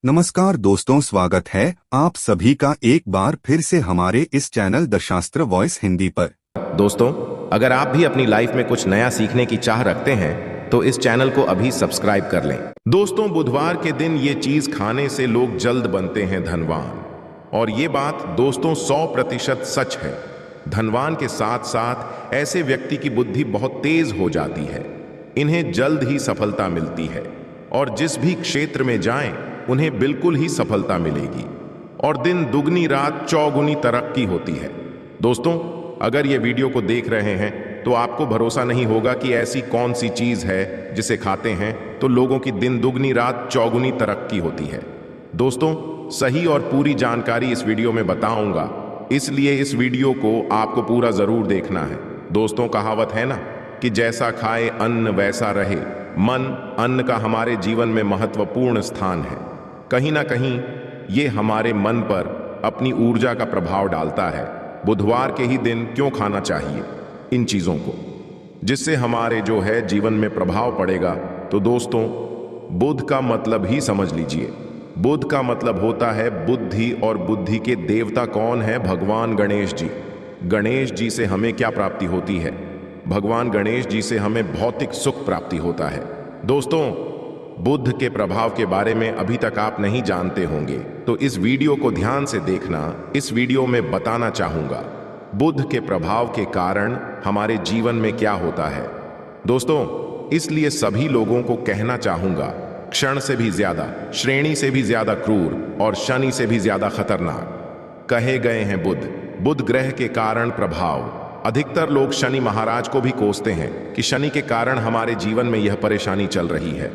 नमस्कार दोस्तों, स्वागत है आप सभी का एक बार फिर से हमारे इस चैनल दशास्त्र वॉइस हिंदी पर। दोस्तों, अगर आप भी अपनी लाइफ में कुछ नया सीखने की चाह रखते हैं तो इस चैनल को अभी सब्सक्राइब कर लें। दोस्तों, बुधवार के दिन ये चीज खाने से लोग जल्द बनते हैं धनवान। और ये बात दोस्तों 100% सच है। धनवान के साथ साथ ऐसे व्यक्ति की बुद्धि बहुत तेज हो जाती है। इन्हें जल्द ही सफलता मिलती है और जिस भी क्षेत्र में जाएं उन्हें बिल्कुल ही सफलता मिलेगी और दिन दुगनी रात चौगुनी तरक्की होती है। दोस्तों, अगर ये वीडियो को देख रहे हैं तो आपको भरोसा नहीं होगा कि ऐसी कौन सी चीज है जिसे खाते हैं तो लोगों की दिन दुगनी रात चौगुनी तरक्की होती है। दोस्तों, सही और पूरी जानकारी इस वीडियो में बताऊंगा, इसलिए इस वीडियो को आपको पूरा जरूर देखना है। दोस्तों, कहावत है ना कि जैसा खाए अन्न वैसा रहे। मन, अन्न का हमारे जीवन में महत्वपूर्ण स्थान है। कहीं ना कहीं ये हमारे मन पर अपनी ऊर्जा का प्रभाव डालता है। बुधवार के ही दिन क्यों खाना चाहिए इन चीजों को, जिससे हमारे जो है जीवन में प्रभाव पड़ेगा। तो दोस्तों, बुध का मतलब ही समझ लीजिए। बुध का मतलब होता है बुद्धि, और बुद्धि के देवता कौन है? भगवान गणेश जी। गणेश जी से हमें क्या प्राप्ति होती है? भगवान गणेश जी से हमें भौतिक सुख प्राप्ति होता है। दोस्तों, बुध के प्रभाव के बारे में अभी तक आप नहीं जानते होंगे तो इस वीडियो को ध्यान से देखना। इस वीडियो में बताना चाहूंगा बुध के प्रभाव के कारण हमारे जीवन में क्या होता है। दोस्तों, इसलिए सभी लोगों को कहना चाहूंगा, क्षण से भी ज्यादा, श्रेणी से भी ज्यादा क्रूर और शनि से भी ज्यादा खतरनाक कहे गए हैं बुध। बुध ग्रह के कारण प्रभाव। अधिकतर लोग शनि महाराज को भी कोसते हैं कि शनि के कारण हमारे जीवन में यह परेशानी चल रही है।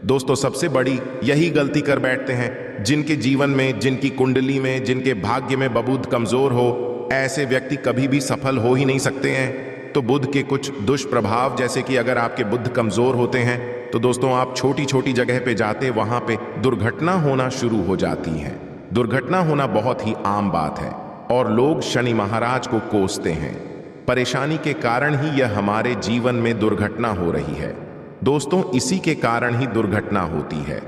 दोस्तों, सबसे बड़ी यही गलती कर बैठते हैं। जिनके जीवन में, जिनकी कुंडली में, जिनके भाग्य में बबूद कमजोर हो, ऐसे व्यक्ति कभी भी सफल हो ही नहीं सकते हैं। तो बुध के कुछ दुष्प्रभाव, जैसे कि अगर आपके बुध कमजोर होते हैं तो दोस्तों आप छोटी छोटी जगह पे जाते, वहां पे दुर्घटना होना शुरू हो जाती है। दुर्घटना होना बहुत ही आम बात है और लोग शनि महाराज को कोसते हैं। परेशानी के कारण ही यह हमारे जीवन में दुर्घटना हो रही है। दोस्तों, इसी के कारण ही दुर्घटना होती है।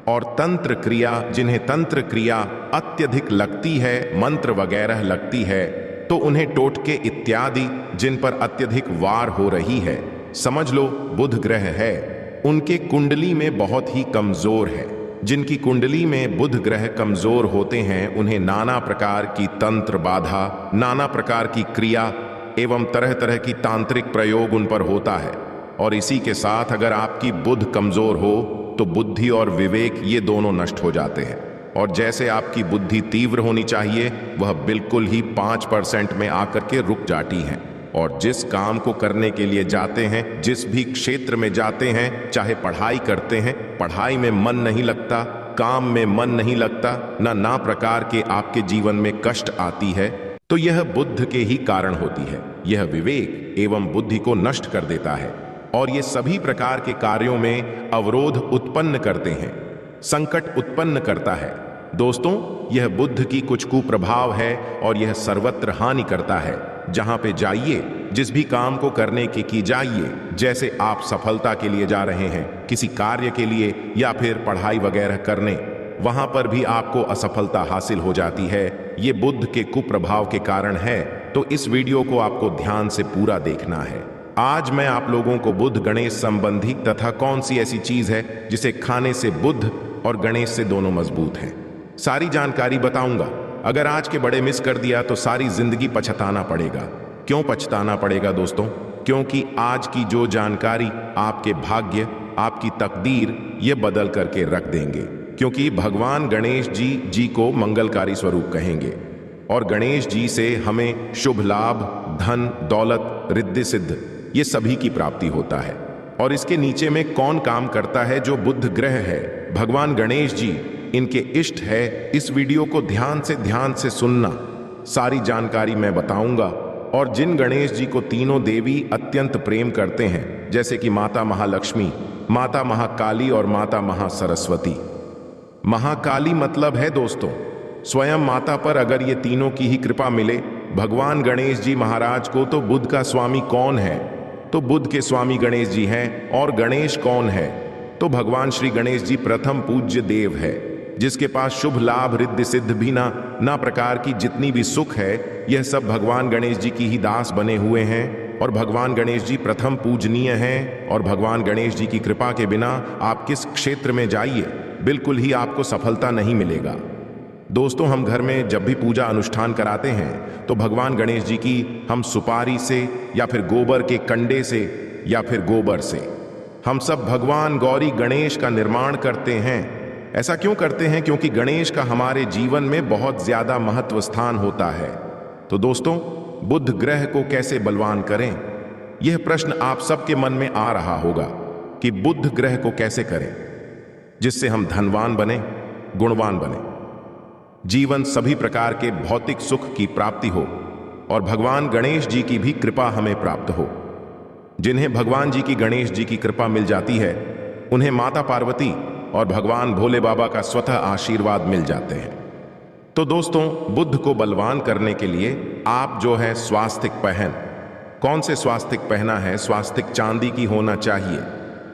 और तंत्र क्रिया, जिन्हें तंत्र क्रिया अत्यधिक लगती है, मंत्र वगैरह लगती है, तो उन्हें टोटके इत्यादि जिन पर अत्यधिक वार हो रही है, समझ लो बुध ग्रह है, उनके कुंडली में बहुत ही कमजोर है। जिनकी कुंडली में बुध ग्रह कमजोर होते हैं उन्हें नाना प्रकार की तंत्र बाधा, नाना प्रकार की क्रिया एवं तरह तरह की तांत्रिक प्रयोग उन पर होता है। और इसी के साथ अगर आपकी बुध कमजोर हो तो बुद्धि और विवेक ये दोनों नष्ट हो जाते हैं। और जैसे आपकी बुद्धि तीव्र होनी चाहिए, वह बिल्कुल ही 5% में आकर के रुक जाती है। और जिस काम को करने के लिए जाते हैं, जिस भी क्षेत्र में जाते हैं, चाहे पढ़ाई करते हैं, पढ़ाई में मन नहीं लगता, काम में मन नहीं लगता, ना प्रकार के आपके जीवन में कष्ट आती है, तो यह बुध के ही कारण होती है। यह विवेक एवं बुद्धि को नष्ट कर देता है और ये सभी प्रकार के कार्यों में अवरोध उत्पन्न करते हैं, संकट उत्पन्न करता है। दोस्तों, यह बुध की कुछ कुप्रभाव है और यह सर्वत्र हानि करता है। जहां पे जाइए, जिस भी काम को करने की जाइए, जैसे आप सफलता के लिए जा रहे हैं, किसी कार्य के लिए या फिर पढ़ाई वगैरह करने, वहां पर भी आपको असफलता हासिल हो जाती है। ये बुध के कुप्रभाव के कारण है। तो इस वीडियो को आपको ध्यान से पूरा देखना है। आज मैं आप लोगों को बुध गणेश संबंधी तथा कौन सी ऐसी चीज है जिसे खाने से बुध और गणेश से दोनों मजबूत हैं, सारी जानकारी बताऊंगा। अगर आज के बड़े मिस कर दिया तो सारी जिंदगी पछताना पड़ेगा। क्यों पछताना पड़ेगा दोस्तों? क्योंकि आज की जो जानकारी आपके भाग्य, आपकी तकदीर ये बदल करके रख देंगे। क्योंकि भगवान गणेश जी को मंगलकारी स्वरूप कहेंगे और गणेश जी से हमें शुभ लाभ, धन, दौलत, रिद्धि सिद्ध ये सभी की प्राप्ति होता है। और इसके नीचे में कौन काम करता है? जो बुध ग्रह है, भगवान गणेश जी, इनके इष्ट है। इस वीडियो को ध्यान से सुनना, सारी जानकारी मैं बताऊंगा। और जिन गणेश जी को तीनों देवी अत्यंत प्रेम करते हैं, जैसे कि माता महालक्ष्मी, माता महाकाली और माता महासरस्वती। महाकाली मतलब है दोस्तों स्वयं माता पर अगर ये तीनों की ही कृपा मिले भगवान गणेश जी महाराज को, तो बुध का स्वामी कौन है? तो बुध के स्वामी गणेश जी हैं। और गणेश कौन है? तो भगवान श्री गणेश जी प्रथम पूज्य देव है। जिसके पास शुभ लाभ रिद्धि सिद्ध भी ना प्रकार की जितनी भी सुख है, यह सब भगवान गणेश जी की ही दास बने हुए हैं। और भगवान गणेश जी प्रथम पूजनीय हैं। और भगवान गणेश जी की कृपा के बिना आप किस क्षेत्र में जाइए, बिल्कुल ही आपको सफलता नहीं मिलेगा। दोस्तों, हम घर में जब भी पूजा अनुष्ठान कराते हैं तो भगवान गणेश जी की हम सुपारी से या फिर गोबर के कंडे से या फिर गोबर से हम सब भगवान गौरी गणेश का निर्माण करते हैं। ऐसा क्यों करते हैं? क्योंकि गणेश का हमारे जीवन में बहुत ज्यादा महत्व स्थान होता है। तो दोस्तों, बुध ग्रह को कैसे बलवान करें, यह प्रश्न आप सबके मन में आ रहा होगा कि बुध ग्रह को कैसे करें जिससे हम धनवान बने, गुणवान बने, जीवन सभी प्रकार के भौतिक सुख की प्राप्ति हो और भगवान गणेश जी की भी कृपा हमें प्राप्त हो। जिन्हें भगवान जी की गणेश जी की कृपा मिल जाती है, उन्हें माता पार्वती और भगवान भोले बाबा का स्वतः आशीर्वाद मिल जाते हैं। तो दोस्तों, बुध को बलवान करने के लिए आप जो है स्वास्तिक पहन, कौन से स्वास्तिक पहना है? स्वास्तिक चांदी की होना चाहिए।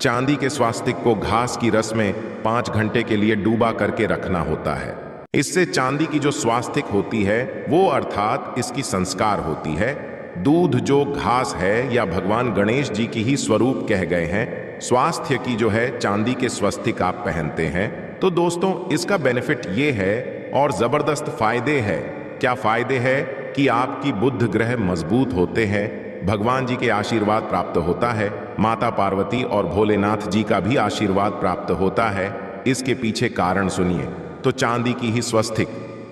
चांदी के स्वास्तिक को घास की रस में 5 घंटे के लिए डूबा करके रखना होता है। इससे चांदी की जो स्वास्तिक होती है वो अर्थात इसकी संस्कार होती है। दूध जो घास है या भगवान गणेश जी की ही स्वरूप कह गए हैं। स्वास्थ्य की जो है चांदी के स्वस्तिक आप पहनते हैं। तो दोस्तों, इसका बेनिफिट ये है और जबरदस्त फायदे हैं। क्या फायदे हैं? कि आपकी बुध ग्रह मजबूत होते हैं, भगवान जी के आशीर्वाद प्राप्त होता है, माता पार्वती और भोलेनाथ जी का भी आशीर्वाद प्राप्त होता है। इसके पीछे कारण सुनिए। तो चांदी की ही स्वस्तिक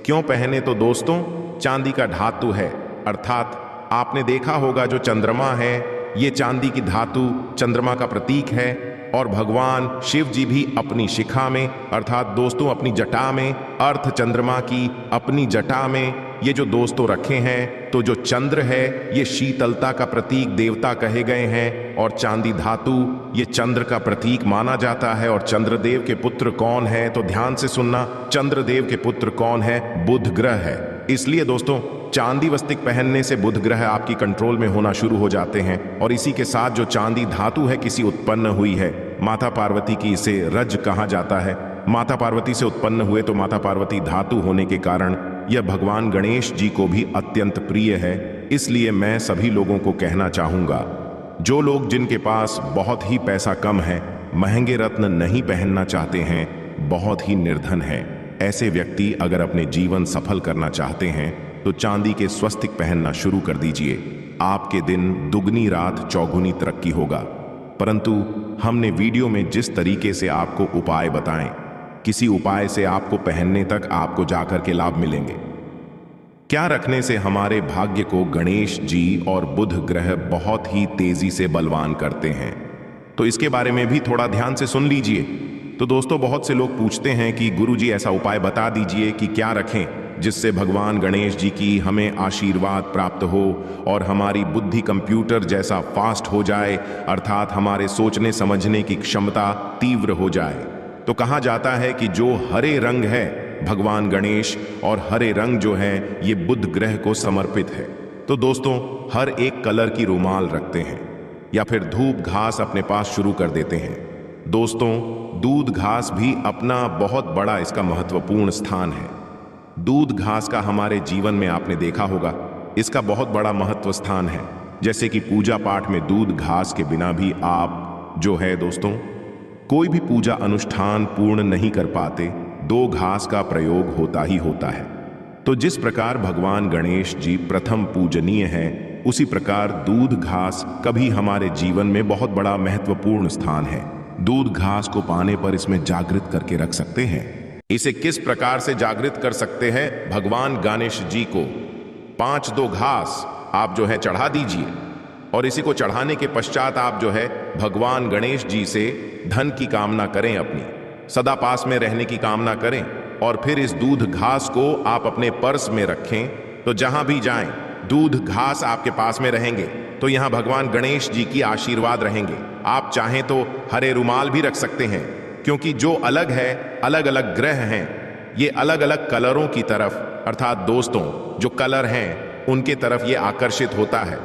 क्यों पहने? तो दोस्तों, चांदी का धातु है, अर्थात आपने देखा होगा जो चंद्रमा है, ये चांदी की धातु चंद्रमा का प्रतीक है। और भगवान शिव जी भी अपनी शिखा में, अर्थात दोस्तों अपनी जटा में, अर्थ चंद्रमा की अपनी जटा में ये जो दोस्तों रखे हैं, तो जो चंद्र है ये शीतलता का प्रतीक देवता कहे गए हैं। और चांदी धातु ये चंद्र का प्रतीक माना जाता है। और चंद्रदेव के पुत्र कौन है? तो ध्यान से सुनना, चंद्रदेव के पुत्र कौन है? बुध ग्रह है। इसलिए दोस्तों, चांदी वस्तिक पहनने से बुध ग्रह आपकी कंट्रोल में होना शुरू हो जाते हैं। और इसी के साथ जो चांदी धातु है किसी उत्पन्न हुई है, माता पार्वती की, इसे रज कहा जाता है। माता पार्वती से उत्पन्न हुए तो माता पार्वती धातु होने के कारण यह भगवान गणेश जी को भी अत्यंत प्रिय है। इसलिए मैं सभी लोगों को कहना चाहूंगा, जो लोग जिनके पास बहुत ही पैसा कम है, महंगे रत्न नहीं पहनना चाहते हैं, बहुत ही निर्धन है, ऐसे व्यक्ति अगर अपने जीवन सफल करना चाहते हैं तो चांदी के स्वस्तिक पहनना शुरू कर दीजिए। आपके दिन दुगनी रात चौगुनी तरक्की होगा। परंतु हमने वीडियो में जिस तरीके से आपको उपाय बताएं, किसी उपाय से आपको पहनने तक आपको जाकर के लाभ मिलेंगे। क्या रखने से हमारे भाग्य को गणेश जी और बुध ग्रह बहुत ही तेजी से बलवान करते हैं, तो इसके बारे में भी थोड़ा ध्यान से सुन लीजिए। तो दोस्तों, बहुत से लोग पूछते हैं कि गुरुजी ऐसा उपाय बता दीजिए कि क्या रखें जिससे भगवान गणेश जी की हमें आशीर्वाद प्राप्त हो और हमारी बुद्धि कंप्यूटर जैसा फास्ट हो जाए, अर्थात हमारे सोचने समझने की क्षमता तीव्र हो जाए। तो कहा जाता है कि जो हरे रंग है भगवान गणेश और हरे रंग जो है ये बुध ग्रह को समर्पित है। तो दोस्तों, हर एक कलर की रुमाल रखते हैं या फिर धूप घास अपने पास शुरू कर देते हैं। दोस्तों, दूध घास भी अपना बहुत बड़ा इसका महत्वपूर्ण स्थान है। दूध घास का हमारे जीवन में आपने देखा होगा, इसका बहुत बड़ा महत्व स्थान है। जैसे कि पूजा पाठ में दूध घास के बिना भी आप जो है दोस्तों कोई भी पूजा अनुष्ठान पूर्ण नहीं कर पाते, 2 घास का प्रयोग होता ही होता है। तो जिस प्रकार भगवान गणेश जी प्रथम पूजनीय है, उसी प्रकार दूध घास कभी हमारे जीवन में बहुत बड़ा महत्वपूर्ण स्थान है। दूध घास को पाने पर इसमें जागृत करके रख सकते हैं। इसे किस प्रकार से जागृत कर सकते हैं? भगवान गणेश जी को 5-2 घास आप जो है चढ़ा दीजिए और इसी को चढ़ाने के पश्चात आप जो है भगवान गणेश जी से धन की कामना करें, अपनी सदा पास में रहने की कामना करें। और फिर इस दूध घास को आप अपने पर्स में रखें। तो जहां भी जाएं दूध घास आपके पास में रहेंगे, तो यहां भगवान गणेश जी की आशीर्वाद रहेंगे। आप चाहें तो हरे रुमाल भी रख सकते हैं, क्योंकि जो अलग है, अलग अलग ग्रह हैं, ये अलग अलग कलरों की तरफ, अर्थात दोस्तों जो कलर हैं उनके तरफ ये आकर्षित होता है।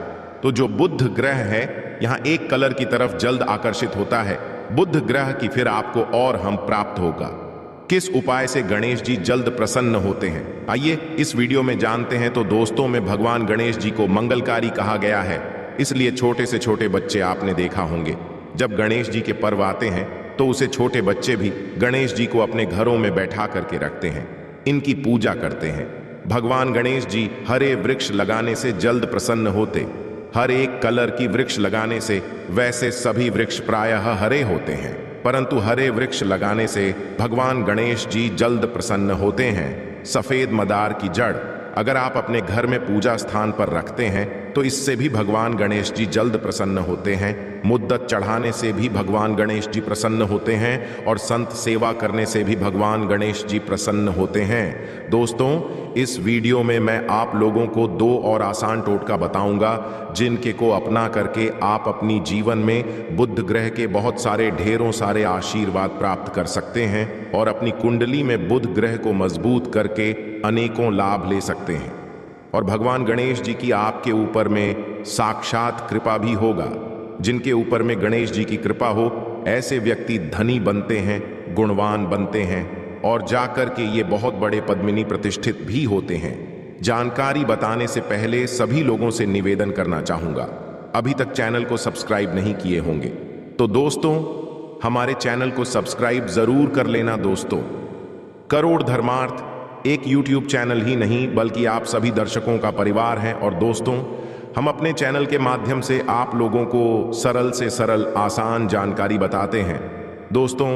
तो जो बुध ग्रह है यहाँ एक कलर की तरफ जल्द आकर्षित होता है। बुध ग्रह की फिर आपको और हम प्राप्त होगा। किस उपाय से गणेश जी जल्द प्रसन्न होते हैं, आइए इस वीडियो में जानते हैं। तो दोस्तों में भगवान गणेश जी को मंगलकारी कहा गया है, इसलिए छोटे से छोटे बच्चे आपने देखा होंगे जब गणेश जी के पर्व आते हैं तो उसे छोटे बच्चे भी गणेश जी को अपने घरों में बैठा करके रखते हैं, इनकी पूजा करते हैं। भगवान गणेश जी हरे वृक्ष लगाने से जल्द प्रसन्न होते, हर एक कलर की वृक्ष लगाने से। वैसे सभी वृक्ष प्रायः हरे होते हैं, परंतु हरे वृक्ष लगाने से भगवान गणेश जी जल्द प्रसन्न होते हैं। सफेद मदार की जड़ अगर आप अपने घर में पूजा स्थान पर रखते हैं तो इससे भी भगवान गणेश जी जल्द प्रसन्न होते हैं। मुद्दत चढ़ाने से भी भगवान गणेश जी प्रसन्न होते हैं और संत सेवा करने से भी भगवान गणेश जी प्रसन्न होते हैं। दोस्तों, इस वीडियो में मैं आप लोगों को 2 और आसान टोटका बताऊंगा जिनके को अपना करके आप अपनी जीवन में बुध ग्रह के बहुत सारे ढेरों सारे आशीर्वाद प्राप्त कर सकते हैं और अपनी कुंडली में बुध ग्रह को मजबूत करके अनेकों लाभ ले सकते हैं। और भगवान गणेश जी की आपके ऊपर में साक्षात कृपा भी होगा। जिनके ऊपर में गणेश जी की कृपा हो ऐसे व्यक्ति धनी बनते हैं, गुणवान बनते हैं और जाकर के ये बहुत बड़े पद्मिनी प्रतिष्ठित भी होते हैं। जानकारी बताने से पहले सभी लोगों से निवेदन करना चाहूंगा, अभी तक चैनल को सब्सक्राइब नहीं किए होंगे तो दोस्तों हमारे चैनल को सब्सक्राइब जरूर कर लेना। दोस्तों, करोड़ धर्मार्थ एक YouTube चैनल ही नहीं बल्कि आप सभी दर्शकों का परिवार हैं। और दोस्तों, हम अपने चैनल के माध्यम से आप लोगों को सरल से सरल आसान जानकारी बताते हैं। दोस्तों,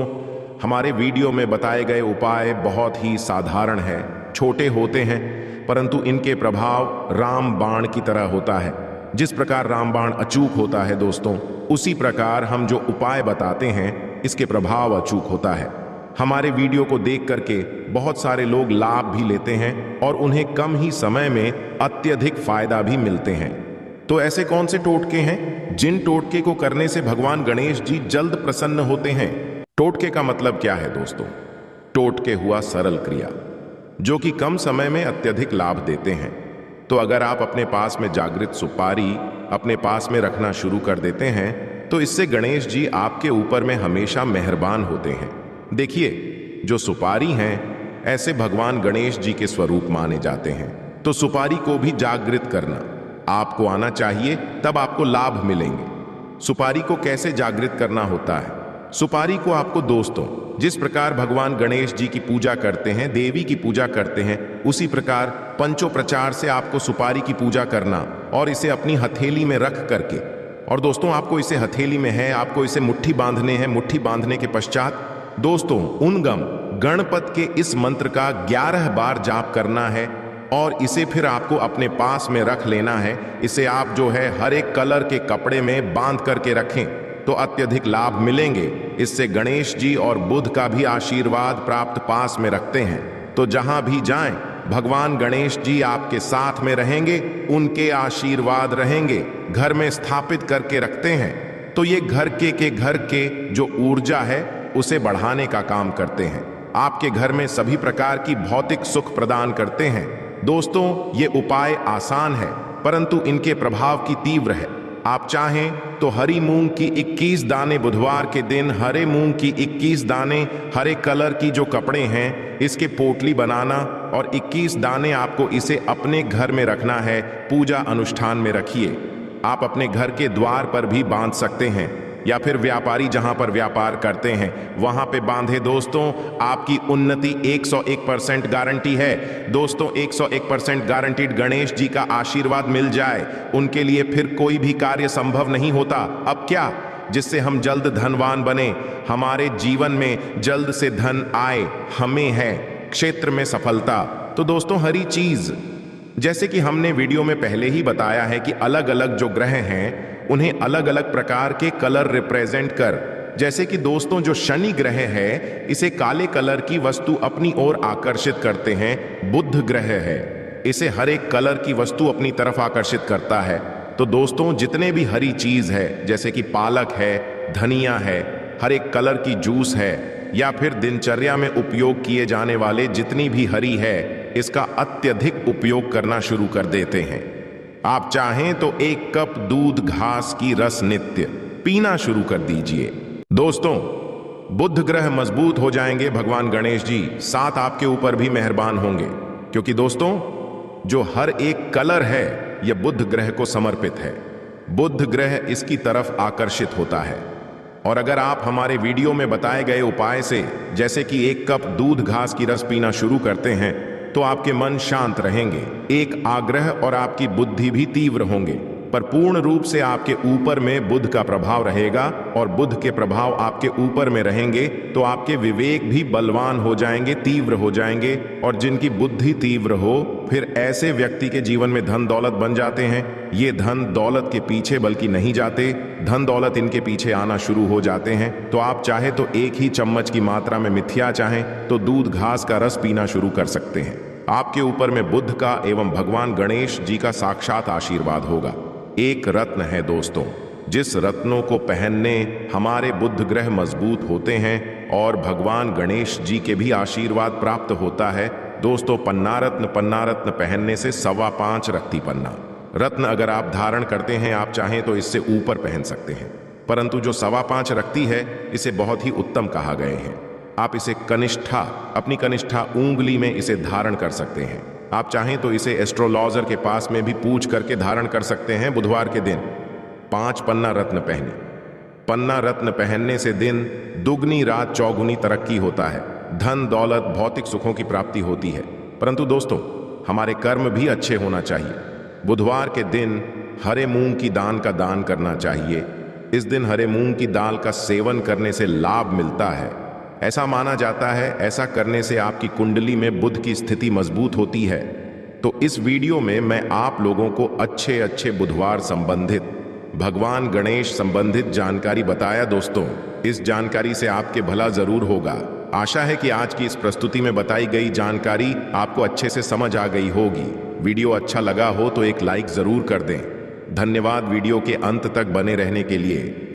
हमारे वीडियो में बताए गए उपाय बहुत ही साधारण हैं, छोटे होते हैं, परंतु इनके प्रभाव राम बाण की तरह होता है। जिस प्रकार राम बाण अचूक होता है दोस्तों, उसी प्रकार हम जो उपाय बताते हैं इसके प्रभाव अचूक होता है। हमारे वीडियो को देख करके बहुत सारे लोग लाभ भी लेते हैं और उन्हें कम ही समय में अत्यधिक फायदा भी मिलते हैं। तो ऐसे कौन से टोटके हैं जिन टोटके को करने से भगवान गणेश जी जल्द प्रसन्न होते हैं? टोटके का मतलब क्या है दोस्तों? टोटके हुआ सरल क्रिया जो कि कम समय में अत्यधिक लाभ देते हैं। तो अगर आप अपने पास में जागृत सुपारी अपने पास में रखना शुरू कर देते हैं तो इससे गणेश जी आपके ऊपर में हमेशा मेहरबान होते हैं। देखिए, जो सुपारी हैं ऐसे भगवान गणेश जी के स्वरूप माने जाते हैं, तो सुपारी को भी जागृत करना आपको आना चाहिए, तब आपको लाभ मिलेंगे। सुपारी को कैसे जागृत करना होता है? सुपारी को आपको दोस्तों जिस प्रकार भगवान गणेश जी की पूजा करते हैं, देवी की पूजा करते हैं, उसी प्रकार पंचोपचार से आपको सुपारी की पूजा करना और इसे अपनी हथेली में रख करके, और दोस्तों आपको इसे हथेली में है, आपको इसे मुट्ठी बांधने हैं। मुट्ठी बांधने के पश्चात दोस्तों उनगम गणपत के इस मंत्र का 11 बार जाप करना है और इसे फिर आपको अपने पास में रख लेना है। इसे आप जो है हर एक कलर के कपड़े में बांध करके रखें तो अत्यधिक लाभ मिलेंगे। इससे गणेश जी और बुध का भी आशीर्वाद प्राप्त पास में रखते हैं। तो जहां भी जाएं भगवान गणेश जी आपके साथ में रहेंगे, उनके आशीर्वाद रहेंगे। घर में स्थापित करके रखते हैं तो ये घर के जो ऊर्जा है उसे बढ़ाने का काम करते हैं, आपके घर में सभी प्रकार की भौतिक सुख प्रदान करते हैं। दोस्तों, ये उपाय आसान है परंतु इनके प्रभाव की तीव्र है। आप चाहें तो हरी मूंग की 21 दाने बुधवार के दिन, हरे मूंग की 21 दाने हरे कलर की जो कपड़े हैं इसके पोटली बनाना और 21 दाने आपको इसे अपने घर में रखना है। पूजा अनुष्ठान में रखिए। आप अपने घर के द्वार पर भी बांध सकते हैं या फिर व्यापारी जहां पर व्यापार करते हैं वहां पे बांधे। दोस्तों, आपकी उन्नति 101% गारंटी है। दोस्तों, 101% गारंटीड गणेश जी का आशीर्वाद मिल जाए, उनके लिए फिर कोई भी कार्य संभव नहीं होता। अब क्या, जिससे हम जल्द धनवान बने, हमारे जीवन में जल्द से धन आए, हमें है क्षेत्र में सफलता। तो दोस्तों, हरी चीज जैसे कि हमने वीडियो में पहले ही बताया है कि अलग अलग जो ग्रह हैं उन्हें अलग अलग प्रकार के कलर रिप्रेजेंट कर, जैसे कि दोस्तों जो शनि ग्रह है इसे काले कलर की वस्तु अपनी ओर आकर्षित करते हैं। बुध ग्रह है, इसे हर एक कलर की वस्तु अपनी तरफ आकर्षित करता है। तो दोस्तों, जितने भी हरी चीज है जैसे कि पालक है, धनिया है, हर एक कलर की जूस है या फिर दिनचर्या में उपयोग किए जाने वाले जितनी भी हरी है, इसका अत्यधिक उपयोग करना शुरू कर देते हैं। आप चाहें तो 1 कप दूध घास की रस नित्य पीना शुरू कर दीजिए। दोस्तों, बुध ग्रह मजबूत हो जाएंगे, भगवान गणेश जी साथ आपके ऊपर भी मेहरबान होंगे, क्योंकि दोस्तों जो हर एक कलर है यह बुध ग्रह को समर्पित है। बुध ग्रह इसकी तरफ आकर्षित होता है। और अगर आप हमारे वीडियो में बताए गए उपाय से, जैसे कि 1 कप दूध घास की रस पीना शुरू करते हैं, तो आपके मन शांत रहेंगे, एक आग्रह और आपकी बुद्धि भी तीव्र होंगे, पर पूर्ण रूप से आपके ऊपर में बुध का प्रभाव रहेगा और बुध के प्रभाव आपके ऊपर में रहेंगे तो आपके विवेक भी बलवान हो जाएंगे, तीव्र हो जाएंगे। और जिनकी बुद्धि तीव्र हो, फिर ऐसे व्यक्ति के जीवन में धन दौलत बन जाते हैं। ये धन दौलत के पीछे बल्कि नहीं जाते, धन दौलत इनके पीछे आना शुरू हो जाते हैं। तो आप चाहे तो 1 ही चम्मच की मात्रा में मिथिया चाहें तो दूध घास का रस पीना शुरू कर सकते हैं। आपके ऊपर में बुध का एवं भगवान गणेश जी का साक्षात आशीर्वाद होगा। एक रत्न है दोस्तों, जिस रत्नों को पहनने हमारे बुध ग्रह मजबूत होते हैं और भगवान गणेश जी के भी आशीर्वाद प्राप्त होता है। दोस्तों पन्ना रत्न पहनने से 5.25 रखती पन्ना रत्न अगर आप धारण करते हैं, आप चाहें तो इससे ऊपर पहन सकते हैं, परंतु जो 5.25 रखती है इसे बहुत ही उत्तम कहा गए हैं। आप इसे कनिष्ठा, अपनी कनिष्ठा उंगली में इसे धारण कर सकते हैं। आप चाहें तो इसे एस्ट्रोलॉजर के पास में भी पूछ करके धारण कर सकते हैं। बुधवार के दिन 5 पन्ना रत्न पहने। पन्ना रत्न पहनने से दिन दुगनी रात चौगुनी तरक्की होता है, धन दौलत भौतिक सुखों की प्राप्ति होती है। परंतु दोस्तों हमारे कर्म भी अच्छे होना चाहिए। बुधवार के दिन हरे मूंग की दाल का दान करना चाहिए। इस दिन हरे मूंग की दाल का सेवन करने से लाभ मिलता है। ऐसा माना जाता है, ऐसा करने से आपकी कुंडली में बुध की स्थिति मजबूत होती है। तो इस वीडियो में मैं आप लोगों को अच्छे बुधवार संबंधित, भगवान गणेश संबंधित जानकारी बताया। दोस्तों इस जानकारी से आपके भला जरूर होगा। आशा है कि आज की इस प्रस्तुति में बताई गई जानकारी आपको अच्छे से समझ आ गई होगी। वीडियो अच्छा लगा हो तो एक लाइक जरूर कर दें। धन्यवाद वीडियो के अंत तक बने रहने के लिए।